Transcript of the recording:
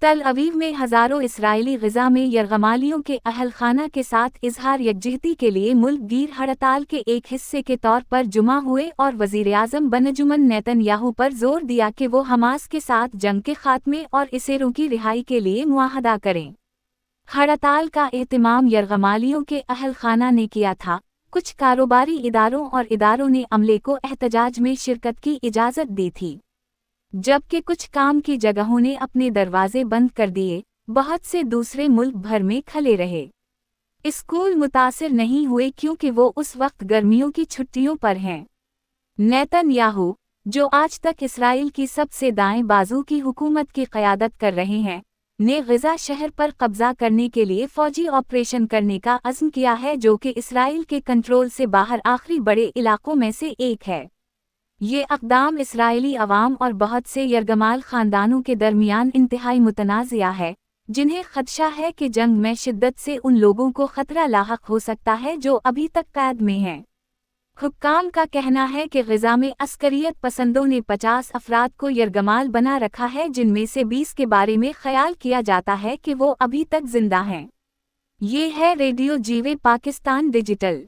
तल अवीव में हज़ारों इसराइली ग़ज़ा में यरग़मालियों के अहल खाना के साथ इजहार यकजहती के लिए मुल्क गिर हड़ताल के एक हिस्से के तौर पर जुमा हुए और वज़ीर-ए-आज़म बेंजामिन नेतन्याहू पर जोर दिया कि वो हमास के साथ जंग के खात्मे और एसेरों की रिहाई के लिए मुआहदा करें। हड़ताल का एहतमाम यरग़मालियों के अहल खाना ने किया था। कुछ कारोबारी इदारों और इदारों ने अमले को एहतजाज में शिरकत की इजाज़त दी थी, जबकि कुछ काम की जगहों ने अपने दरवाजे बंद कर दिए। बहुत से दूसरे मुल्क भर में खले रहे। स्कूल मुतासिर नहीं हुए क्योंकि वो उस वक्त गर्मियों की छुट्टियों पर हैं। नेतन्याहू, जो आज तक इसराइल की सबसे दाएं बाजू की हुकूमत की क़यादत कर रहे हैं, ने ग़ज़ा शहर पर कब्ज़ा करने के लिए फ़ौजी ऑपरेशन करने का अज़्म किया है, जो कि इसराइल के कंट्रोल से बाहर आखिरी बड़े इलाकों में से एक है। ये अक़दाम इसराइली अवाम और बहुत से यरग़माल ख़ानदानों के दरमियान इंतहाई मुतनाज़िया है, जिन्हें ख़दशा है कि जंग में शिद्दत से उन लोगों को ख़तरा लाहक़ हो सकता है जो अभी तक कैद में हैं। हुक्काम का कहना है कि ग़ज़ा में अस्करियत पसंदों ने 50 अफ़राद को यरग़माल बना रखा है, जिनमें से 20 के बारे में ख़याल किया जाता है कि वो अभी तक ज़िंदा हैं। ये है रेडियो जीवे पाकिस्तान डिजिटल।